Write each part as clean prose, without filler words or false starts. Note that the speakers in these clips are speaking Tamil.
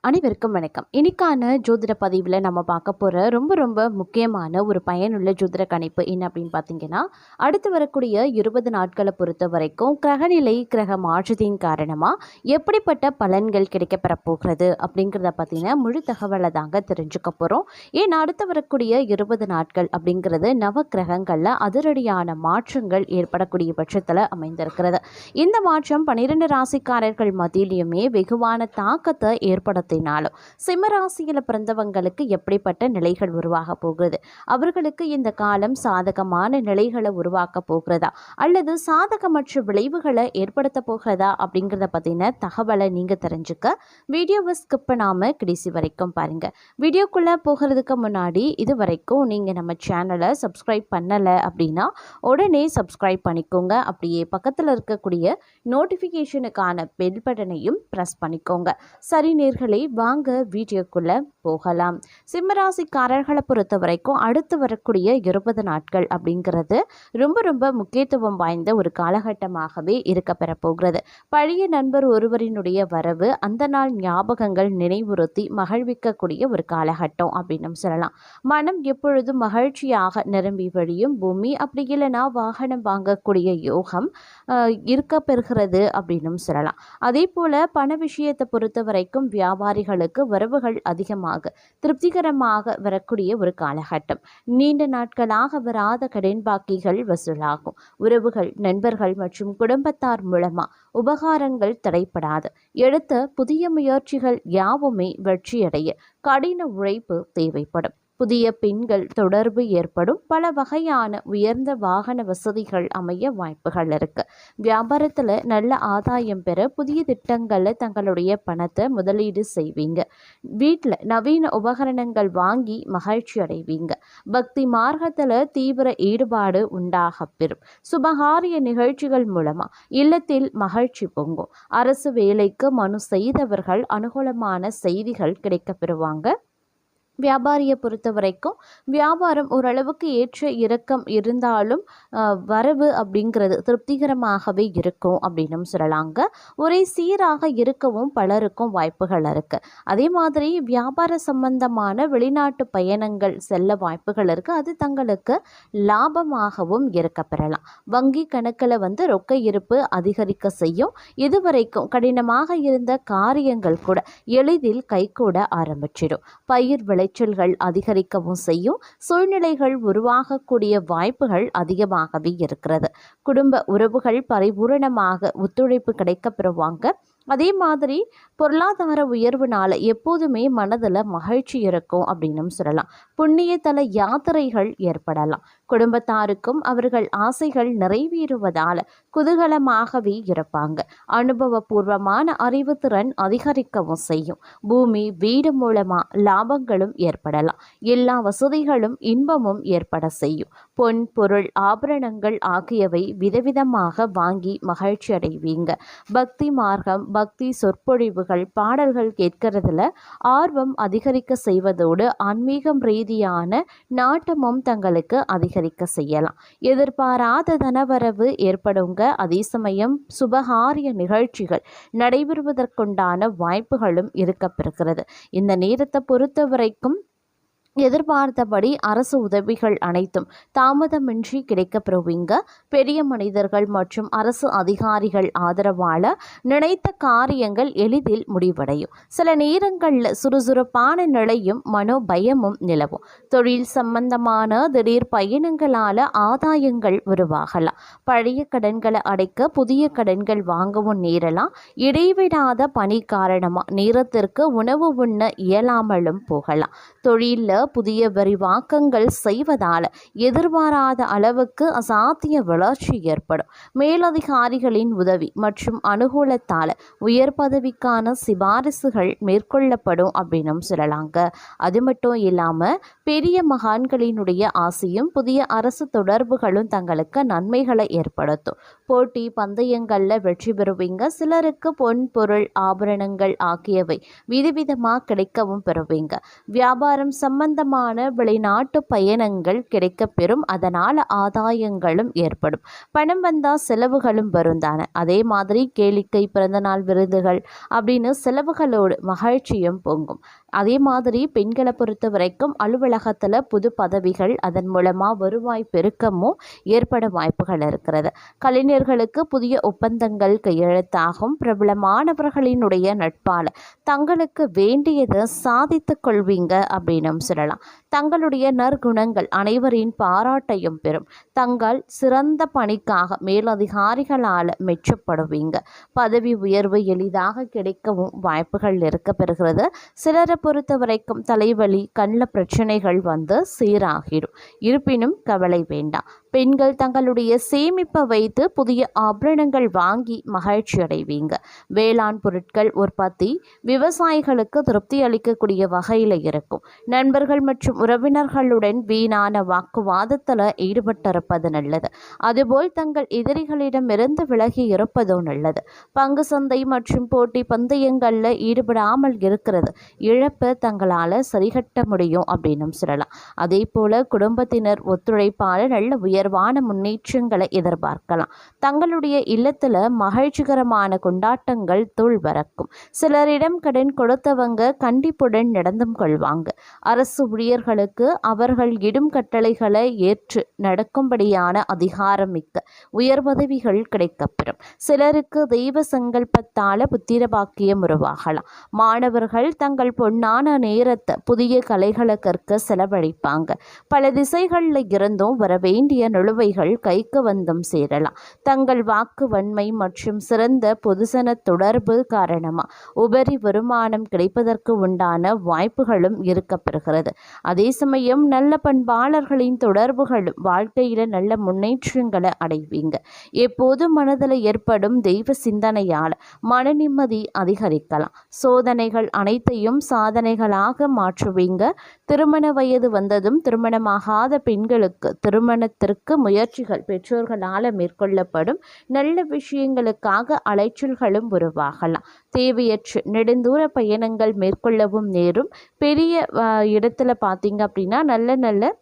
அனைவருக்கும் வணக்கம். இன்னைக்கான ஜோதிட பதிவில் நம்ம பார்க்க போகிற ரொம்ப ரொம்ப முக்கியமான ஒரு பயனுள்ள ஜோதிட கணிப்பு என்ன அப்படின்னு பார்த்தீங்கன்னா, அடுத்து வரக்கூடிய 20 நாட்களை பொறுத்த வரைக்கும் கிரகநிலை கிரக மாற்றத்தின் காரணமாக எப்படிப்பட்ட பலன்கள் கிடைக்கப்பெற போகிறது அப்படிங்கிறத பற்றின முழு தகவலை தாங்க தெரிஞ்சுக்க போகிறோம். ஏன்னா அடுத்து வரக்கூடிய 20 நாட்கள் அப்படிங்கிறது நவ கிரகங்களில் அதிரடியான மாற்றங்கள் ஏற்படக்கூடிய பட்சத்தில் அமைந்திருக்கிறது. இந்த மாற்றம் 12 ராசிக்காரர்கள் மத்தியிலையுமே வெகுவான தாக்கத்தை ஏற்படுத்த சிம்மராசியில் பிறந்தவங்களுக்கு எப்படிப்பட்ட நிலைகள் உருவாக போகிறது, அவர்களுக்கு இந்த காலம் சாதகமான நிலைகளை உருவாக்க போகிறதா அல்லது சாதகமற்ற விளைவுகளை ஏற்படுத்த போகிறதா அப்படிங்கிறத பற்றின தகவலை நீங்கள் தெரிஞ்சுக்க வீடியோவை ஸ்கிப் பண்ணாமல் கடைசி வரைக்கும் பாருங்க. வீடியோக்குள்ளே போகிறதுக்கு முன்னாடி இது வரைக்கும் நீங்கள் நம்ம சேனலை சப்ஸ்கிரைப் பண்ணலை அப்படின்னா உடனே சப்ஸ்கிரைப் பண்ணிக்கோங்க. அப்படியே பக்கத்தில் இருக்கக்கூடிய நோட்டிஃபிகேஷனுக்கான பெல் பட்டனையும் ப்ரெஸ் பண்ணிக்கோங்க. சரி நேர்களே, வாங்க வீடியோக்குள்ள போகலாம். சிம்மராசிக்காரர்களை பொறுத்த வரைக்கும் அடுத்து வரக்கூடிய 20 நாட்கள் அப்படிங்கிறது ரொம்ப ரொம்ப முக்கியத்துவம் வாய்ந்த ஒரு காலகட்டமாகவே இருக்க பெற போகிறது. பழைய நண்பர் ஒருவரினுடைய வரவு அந்த நாள் ஞாபகங்கள் நினைவுறுத்தி மகிழ்விக்கக்கூடிய ஒரு காலகட்டம் அப்படின்னு சொல்லலாம். மனம் எப்பொழுதும் மகிழ்ச்சியாக நிரம்பி வழியும் பூமி, அப்படி இல்லைனா வாகனம் வாங்கக்கூடிய யோகம் இருக்க பெறுகிறது அப்படின்னு சொல்லலாம். அதே போல பண விஷயத்தை பொறுத்த வரைக்கும் வியாபாரிகளுக்கு வரவுகள் அதிகமாக திருப்திகரமாக வரக்கூடிய ஒரு காலகட்டம். நீண்ட நாட்களாக வராத கடன் பாக்கிகள் வசூலாகும். உறவுகள், நண்பர்கள் மற்றும் குடும்பத்தார் மூலமா உபகாரங்கள் தடைப்படாது. எடுத்த புதிய முயற்சிகள் யாவுமே வெற்றியடைய கடின உழைப்பு தேவைப்படும். புதிய பெண்கள் தொடர்பு ஏற்படும். பல வகையான உயர்ந்த வாகன வசதிகள் அமைய வாய்ப்புகள் இருக்கு. வியாபாரத்தில் நல்ல ஆதாயம் பெற புதிய திட்டங்களில் தங்களுடைய பணத்தை முதலீடு செய்வீங்க. வீட்டில் நவீன உபகரணங்கள் வாங்கி மகிழ்ச்சி அடைவீங்க. பக்தி மார்க்கத்தில் தீவிர ஈடுபாடு உண்டாக பெறும். சுபகாரிய நிகழ்ச்சிகள் மூலமா இல்லத்தில் மகிழ்ச்சி பொங்கும். அரசு வேலைக்கு மனு செய்தவர்கள் அனுகூலமான செய்திகள் கிடைக்க பெறுவாங்க. வியாபாரியை பொறுத்த வரைக்கும் வியாபாரம் ஓரளவுக்கு ஏற்ற இறக்கம் இருந்தாலும் வரவு அப்படிங்கிறது திருப்திகரமாகவே இருக்கும் அப்படின்னு சொல்லலாங்க. ஒரே சீராக இருக்கவும் பலருக்கும் வாய்ப்புகள் இருக்குது. அதே மாதிரி வியாபார சம்பந்தமான வெளிநாட்டு பயணங்கள் செல்ல வாய்ப்புகள் இருக்குது. அது தங்களுக்கு லாபமாகவும் இருக்க பெறலாம். வங்கி கணக்கில் ரொக்க இருப்பு அதிகரிக்க செய்யும். இதுவரைக்கும் கடினமாக இருந்த காரியங்கள் கூட எளிதில் கைகூட ஆரம்பிச்சிடும். பயிர் விளைச்சல்கள் அதிகரிக்கவும் செய்யும். சூழ்நிலைகள் உருவாகக்கூடிய வாய்ப்புகள் அதிகமாகவே இருக்கிறது. குடும்ப உறவுகள் பரிபூரணமாக ஒத்துழைப்பு கிடைக்க பெறுவாங்க. அதே மாதிரி பொருளாதார உயர்வுனால எப்போதுமே மனதில் மகிழ்ச்சி இருக்கும் அப்படின்னு சொல்லலாம். புண்ணிய தல யாத்திரைகள் ஏற்படலாம். குடும்பத்தாருக்கும் அவர்கள் ஆசைகள் நிறைவேறுவதால் குதூகலமாகவே இருப்பாங்க. அனுபவபூர்வமான அறிவுத்திறன் அதிகரிக்கவும் செய்யும். பூமி, வீடு மூலமா லாபங்களும் ஏற்படலாம். எல்லா வசதிகளும் இன்பமும் ஏற்பட செய்யும். பொன், பொருள், ஆபரணங்கள் ஆகியவை விதவிதமாக வாங்கி மகிழ்ச்சி அடைவீங்க. பக்தி மார்க்கம், பக்தி சொற்பொழிவுகள், பாடல்கள் கேட்கறதுல ஆர்வம் அதிகரிக்க செய்வதோடு ஆன்மீகம் ரீதியான நாட்டமும் தங்களுக்கு அதிகரிக்க செய்யலாம். எதிர்பாராத தனவரவு ஏற்படுங்க. அதே சமயம் சுபகாரிய நிகழ்ச்சிகள் நடைபெறுவதற்குண்டான வாய்ப்புகளும் இருக்கப்பெறுகிறது. இந்த நேரத்தை பொறுத்த வரைக்கும் எதிர்பார்த்தபடி அரசு உதவிகள் அனைத்தும் தாமதமின்றி கிடைக்கப்பெறுவீங்க. பெரிய மனிதர்கள் மற்றும் அரசு அதிகாரிகள் ஆதரவால நினைத்த காரியங்கள் எளிதில் முடிவடையும். சில நேரங்களில் சுறுசுறுப்பான நிலையும் மனோபயமும் நிலவும். தொழில் சம்பந்தமான திடீர் பயணங்களால் ஆதாயங்கள் உருவாகலாம். பழைய கடன்களை அடைக்க புதிய கடன்கள் வாங்கவும் நேரலாம். இடைவிடாத பணி காரணமாக நேரத்திற்கு உணவு உண்ண இயலாமலும் போகலாம். தொழிலில் புதிய விரிவாக்கங்கள் செய்வதால் எதிர்பாராத அளவுக்கு அசாத்திய வளர்ச்சி ஏற்படும். மேலதிகாரிகளின் உதவி மற்றும் அனுகூலத்தால் உயர் பதவிக்கான சிபாரிசுகள் மேற்கொள்ளப்படும் அப்படின்னு சொல்லலாங்க. அது மட்டும் இல்லாமல் பெரிய மகான்களினுடைய ஆசையும் புதிய அரசு தொடர்புகளும் தங்களுக்கு நன்மைகளை ஏற்படுத்தும். போட்டி பந்தயங்களில் வெற்றி பெறுவீங்க. சிலருக்கு பொன், பொருள், ஆபரணங்கள் ஆகியவை விதவிதமாக கிடைக்கவும் பெறுவீங்க. வியாபாரம் சம்பந்த சம்பந்தமான வெளிநாட்டு பயணங்கள் கிடைக்கப்பெறும். அதனால் ஆதாயங்களும் ஏற்படும். பணம் வந்தால் செலவுகளும் வரும் தானே. அதே மாதிரி கேளிக்கை, பிறந்தநாள் விருதுகள் அப்படின்னு செலவுகளோடு மகிழ்ச்சியும் பொங்கும். அதே மாதிரி பெண்களை பொறுத்த வரைக்கும் அலுவலகத்தில் புது பதவிகள், அதன் மூலமாக வருவாய் பெருக்கமும் ஏற்பட வாய்ப்புகள் இருக்கிறது. கலைஞர்களுக்கு புதிய ஒப்பந்தங்கள் கையெழுத்தாகும். பிரபலமானவர்களினுடைய நட்பால் தங்களுக்கு வேண்டியதை சாதித்து கொள்வீங்க அப்படின்னு சொல்லலாம். தங்களுடைய நற்குணங்கள் அனைவரின் பாராட்டையும் பெறும். தங்கள் சிறந்த பணிக்காக மேலதிகாரிகளால் மெச்சப்படுவீங்க. பதவி உயர்வு எளிதாக கிடைக்கவும் வாய்ப்புகள் இருக்க பெறுகிறது. சிலரை பொறுத்த வரைக்கும் தலைவலி, கண்ணில் பிரச்சனைகள் வந்து சீராகிடும். இருப்பினும் கவலை வேண்டாம். பெண்கள் தங்களுடைய சேமிப்பை வைத்து புதிய ஆபரணங்கள் வாங்கி மகிழ்ச்சி அடைவீங்க. வேளாண் பொருட்கள் உற்பத்தி விவசாயிகளுக்கு திருப்தி அளிக்கக்கூடிய வகையில் இருக்கும். நண்பர்கள் மற்றும் உறவினர்களுடன் வீணான வாக்குவாதத்தில் ஈடுபட்டிருப்பது நல்லது. அதுபோல் தங்கள் எதிரிகளிடமிருந்து விலகி இருப்பதும் நல்லது. பங்கு சந்தை மற்றும் போட்டி பந்தயங்களில் ஈடுபடாமல் இருக்கிறது இழப்பை தங்களால் சரிகட்ட முடியும் அப்படின்னு சொல்லலாம். அதே போல குடும்பத்தினர் ஒத்துழைப்பால் நல்ல உயர்வான முன்னேற்றங்களை எதிர்பார்க்கலாம். தங்களுடைய இல்லத்தில் மகிழ்ச்சிகரமான கொண்டாட்டங்கள் தூள் பறக்கும். சிலரிடம் கடன் கொடுத்தவங்க கண்டிப்புடன் நடந்தும் கொள்வாங்க. அரசு ஊழியர்களுக்கு அவர்கள் இடும் கட்டளைகளை ஏற்று நடக்கும்படியான அதிகாரம் மிக்க உயர் பதவிகள் கிடைக்கப்பெறும். சிலருக்கு தெய்வ சங்கல்பத்தால புத்திர பாக்கியம் உருவாகலாம். மாணவர்கள் தங்கள் பொன்னான நேரத்தை புதிய கலைகளை கற்க செலவழிப்பாங்க. பல திசைகளில் இருந்தும் வரவேண்டிய நிலுவைகள் கைக்கு வந்தும் சேரலாம். தங்கள் வாக்கு வன்மை மற்றும் சிறந்த பொதுசன தொடர்பு காரணமாக உபரி வருமானம் கிடைப்பதற்கு உண்டான வாய்ப்புகளும் இருக்கப்பெறுகிறது. அதே சமயம் நல்ல பண்பாளர்களின் தொடர்புகளும் வாழ்க்கையில் நல்ல முன்னேற்றங்களை அடைவீங்க. எப்போதும் மனதில் ஏற்படும் தெய்வ சிந்தனையால் மன நிம்மதி அதிகரிக்கலாம். சோதனைகள் அனைத்தையும் சாதனைகளாக மாற்றுவீங்க. திருமண வயது வந்ததும் திருமணமாகாத பெண்களுக்கு திருமணத்திற்கு முயற்சிகள் பெற்றோர்களால் மேற்கொள்ளப்படும். நல்ல விஷயங்களுக்காக அலைச்சல்களும் உருவாகலாம். தேவையற்ற நெடுந்தூர பயணங்கள் மேற்கொள்ளவும் நேரும். பெரிய இடத்துல பார்த்தீங்க அப்படின்னா நல்ல நல்ல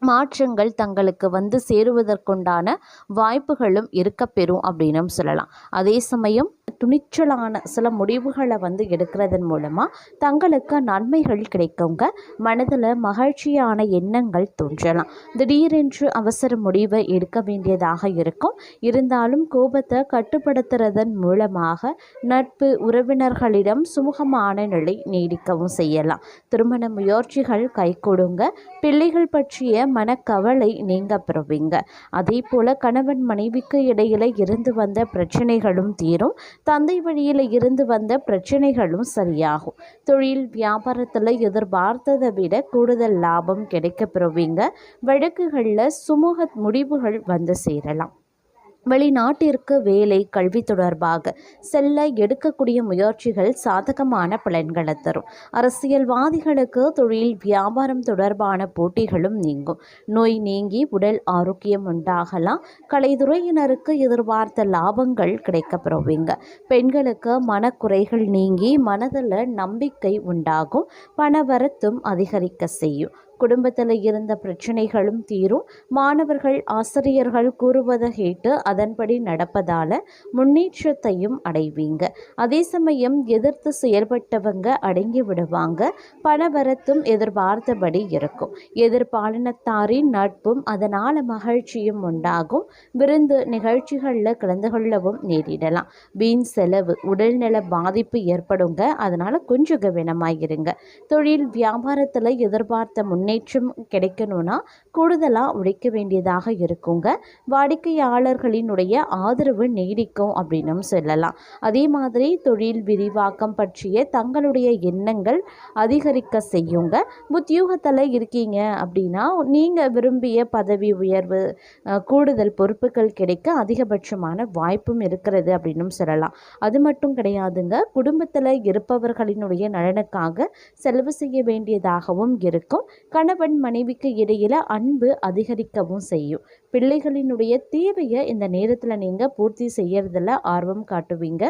மாற்றங்கள் தங்களுக்கு வந்து சேருவதற்குண்டான வாய்ப்புகளும் இருக்கப்பெறும் அப்படின்னு சொல்லலாம். அதே சமயம் துணிச்சலான சில முடிவுகளை வந்து எடுக்கிறதன் மூலமாக தங்களுக்கு நன்மைகள் கிடைக்குங்க. மனதில் மகிழ்ச்சியான எண்ணங்கள் தோன்றலாம். திடீரென்று அவசர முடிவை எடுக்க வேண்டியதாக இருக்கும். இருந்தாலும் கோபத்தை கட்டுப்படுத்துறதன் மூலமாக நட்பு உறவினர்களிடம் சுமூகமான நிலை நீடிக்கவும் செய்யலாம். திருமண முயற்சிகள் கைகூடுங்க. பிள்ளைகள் பற்றிய மனக்கவலை நீங்க பெறுவீங்க. அதே போல கணவன் மனைவிக்கு இடையில இருந்து வந்த பிரச்சனைகளும் தீரும். தந்தை வழியில் இருந்து வந்த பிரச்சனைகளும் சரியாகும். தொழில் வியாபாரத்தில் எதிர்பார்த்ததை விட கூடுதல் லாபம் கிடைக்க பெறுவீங்க. வழக்குகளில் சுமூக முடிவுகள் வந்து சேரலாம். வெளிநாட்டிற்கு வேலை, கல்வி தொடர்பாக செல்ல எடுக்கக்கூடிய முயற்சிகள் சாதகமான பலன்களை தரும். அரசியல்வாதிகளுக்கு தொழில் வியாபாரம் தொடர்பான போட்டிகளும் நீங்கும். நோய் நீங்கி உடல் ஆரோக்கியம் உண்டாகலாம். கலைத்துறையினருக்கு எதிர்பார்த்த லாபங்கள் கிடைக்கப்பெறுவீங்க. பெண்களுக்கு மனக்குறைகள் நீங்கி மனதில் நம்பிக்கை உண்டாகும். பணவரத்தும் அதிகரிக்க செய்யும். குடும்பத்தில் இருந்த பிரச்சனைகளும் தீரும். மாணவர்கள் ஆசிரியர்கள் கூறுவதை கேட்டு அதன்படி நடப்பதால் முன்னேற்றத்தையும் அடைவீங்க. அதே சமயம் எதிர்த்து செயல்பட்டவங்க அடங்கி விடுவாங்க. பணவரத்தும் எதிர்பார்த்தபடி இருக்கும். எதிர்பாலினத்தாரின் நட்பும் அதனால் மகிழ்ச்சியும் உண்டாகும். விருந்து நிகழ்ச்சிகளில் கலந்து கொள்ளவும் நேரிடலாம். வீண் செலவு, உடல்நல பாதிப்பு ஏற்படுங்க. அதனால் கொஞ்சம் கவனமாயிருங்க. தொழில் வியாபாரத்தில் எதிர்பார்த்த முன்னேற்றம் கிடைக்கணும்னா கூடுதலாக உழைக்க வேண்டியதாக இருக்குங்க. வாடிக்கையாளர்களினுடைய ஆதரவு நீடிக்கும் அப்படின்னு சொல்லலாம். அதே மாதிரி தொழில் விரிவாக்கம் பற்றிய தங்களுடைய எண்ணங்கள் அதிகரிக்க செய்யுங்க. உத்தியோகத்தில் இருக்கீங்க அப்படின்னா நீங்கள் விரும்பிய பதவி உயர்வு, கூடுதல் பொறுப்புகள் கிடைக்க அதிகபட்சமான வாய்ப்பும் இருக்கிறது அப்படின்னு சொல்லலாம். அது மட்டும் கிடையாதுங்க. குடும்பத்தில் இருப்பவர்களினுடைய நலனுக்காக செலவு செய்ய வேண்டியதாகவும் இருக்கும். கணவன் மனைவிக்கு இடையில அன்பு அதிகரிக்கவும் செய்யும். பிள்ளைகளினுடைய தேவையை இந்த நேரத்தில் நீங்கள் பூர்த்தி செய்யறதில் ஆர்வம் காட்டுவீங்க.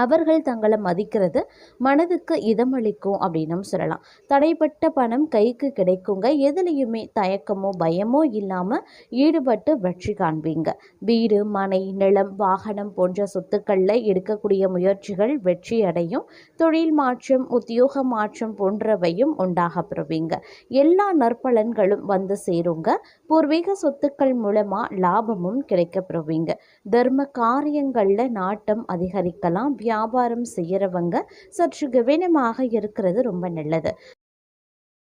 அவர்கள் தங்களை மதிக்கிறது மனதுக்கு இதமளிக்கும் அப்படின்னும் சொல்லலாம். தடைப்பட்ட பணம் கைக்கு கிடைக்குங்க. எதுலேயுமே தயக்கமோ பயமோ இல்லாமல் ஈடுபட்டு வெற்றி காண்பீங்க. வீடு, மனை, நிலம், வாகனம் போன்ற சொத்துக்களில் எடுக்கக்கூடிய முயற்சிகள் வெற்றி அடையும். தொழில் மாற்றம், உத்தியோக மாற்றம் போன்றவையும் உண்டாக பெறுவீங்க. எல்லா நற்பலன்களும் வந்து சேருங்க. பூர்வீக சொத்துக்கள் மூலமாக லாபமும் கிடைக்க பெறுவீங்க. தர்ம காரியங்களில் நாட்டம் அதிகரிக்கலாம். வியாபாரம் செய்கிறவங்க சற்று கவனமாக இருக்கிறது ரொம்ப நல்லது.